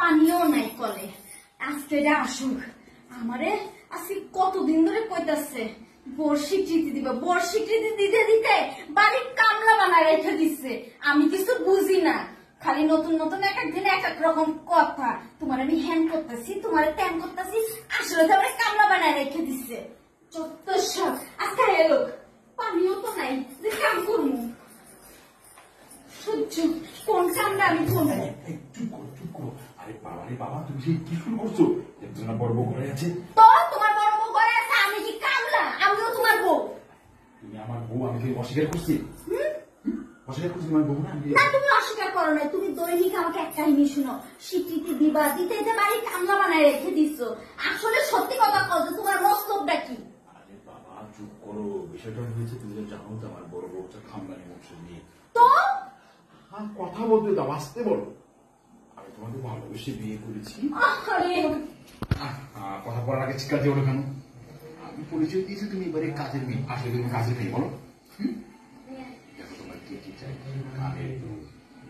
পানিও নাই কলে। আজকে আসুক আমারে আজকে কতদিন ধরে কইতাছে বড় স্বীকৃতি দিবে, বড় স্বীকৃতি দিতে দিতে বাড়ির কামলা বানায় রেখে দিচ্ছে। আমি কিছু বুঝি না, খালি নতুন নতুন এক একদিন এক এক রকম কথা। তোমার আমি হ্যান করতেছি, তোমার ত্যান করতেছি, আসলে তো আমার কামলা বানায় রেখে দিচ্ছে। চত্ব সব আজকে এলো, পানিও তো নাই যে কাম করবো। সহ্য কোন কামটা আমি করবো? চুপ করো। আরে বাবা রে বাবা, তুমি সেই কি শুরু করছো? একজন বড় বউ ঘরে আছে। তো তোমার বড় বউ ঘরে আছে, আমি কি কামলা? আমিও তোমার বউ। তুমি আমার বউ, আমি কি অস্বীকার করছি? অস্বীকার করছি তোমার বউ না? না, তুমি অস্বীকার করো না। তুমি দৈনিক আমাকে এক কাহিনী শুনো, স্বীকৃতি দিবা, দিতে দিতে বাড়ি কামলা বানায় রেখে দিছো। আসলে সত্যি কথা বল, তোমার মস্তবটা কি? আরে বাবা চুপ করো। বিষয়টা হয়েছে, তুমি তো জানো তো আমার বড় বউটা খামদানি বংশ নিয়ে। তো কথা বলতে দাও, আসতে বলো। আমি তোমাকে ভালোবেসে বিয়ে করেছি। কথা বলার আগে চিৎকার দিয়ে ওঠো কেন? আমি পরিচয় দিয়েছি, তুমি এবারে কাজের মেয়ে। আসলে তুমি কাজের মেয়ে বলো। দেখো তোমার কি কি চাই? কানের দুল,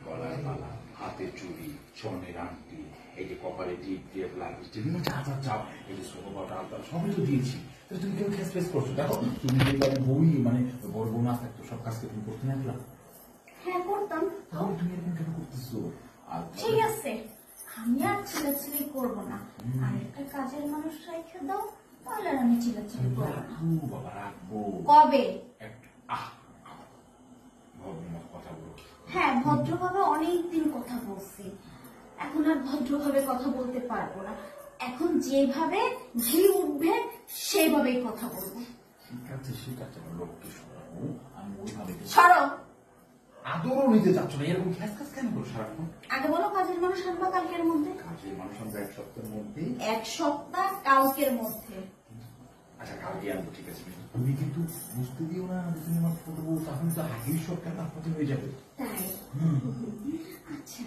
গলার মালা, হাতের চুড়ি, স্বর্ণের আংটি, এই যে কপালে টিপ দিয়ে লাগিয়েছে, বিভিন্ন যা যা চাও, এই যে সোনো বাটা আলতা সবই তো দিয়েছি। তুমি কেউ খেস ফেস করছো? দেখো তুমি যদি বই মানে বড় বউ না থাকতো, সব কাজকে তুমি করতে না গেলাম। হ্যাঁ করতাম। তাহলে তুমি এরকম কেন করতেছো? ঠিক আছে, আমি আর চিলাচিলি করবো না। আর একটা কাজের মানুষ রেখে দাও, তাহলে আর আমি চিলাচিলি করবো না। বাবা রাখবো। কবে? কথা বলো। হ্যাঁ, ভদ্রভাবে অনেকদিন কথা বলছি, এখন আর ভদ্রভাবে কথা বলতে পারবো না। এখন যেভাবে ঘি উঠবে সেইভাবেই কথা বলবো। ঠিক আছে আমার লোককে সরাবো, আমি ওইভাবে সরো। আদরও নিতে চাচ্ছ না, এরকম খ্যাস খ্যাস কেন করো সারাক্ষণ? আগে বলো কাজের মানুষ আনবা কালকের মধ্যে? কাজের মানুষ আমরা এক সপ্তাহের মধ্যে। এক সপ্তাহ কালকের মধ্যে? আচ্ছা কালকে আনবো, ঠিক আছে। তুমি কিন্তু বুঝতে দিও না যে তুমি আমার ছোট বউ, তাহলে তো আগেই সব টাকা হাতে হয়ে যাবে। তাই? আচ্ছা,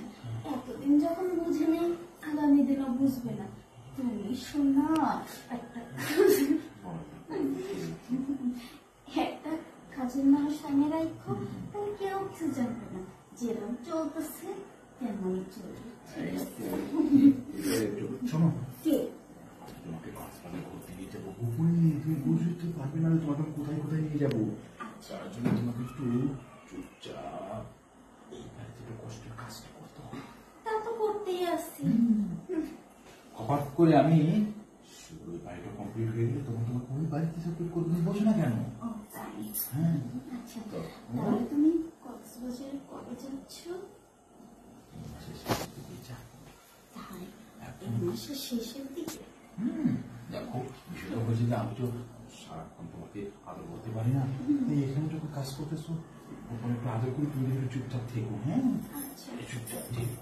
এতদিন যখন বুঝে নেই, আগামী দিনও বুঝবে না। তুমি শোনা একটা কাজের মানুষ আনে রাখো, তাহলে কেউ কিছু জানবে না। যেরকম চলতেছে তেমনই চলবে। শোনো, কে? তোমাকে হাসপাতালে ভর্তি নিয়ে যাবো, গোপনে তুমি বুঝতে পারবে না তোমাকে কোথায় কোথায় নিয়ে যাবো। তার জন্য তোমাকে একটু চুপচাপ এই বাড়িতে একটু কষ্টের কাজটা করতে হবে। তা তো করতেই আসছি। হঠাৎ করে আমি ওই বাড়িটা কমপ্লিট হয়ে গেলে তখন তোমাকে ওই বাড়িতে সাপোর্ট করতে বসো না কেন? হ্যাঁ, আচ্ছা, তাহলে তুমি কক্সবাজারে কবে যাচ্ছ? মাসের শেষের দিকে। দেখো বিষয়টা হয়েছে যে আমি তো সারাক্ষণ তোমাকে আদর করতে পারি না, এখানে যখন কাজ করতেছো ওখানে একটু আদর করে তুমি একটু চুপচাপ থেকো। হ্যাঁ, চুপচাপ থেকো।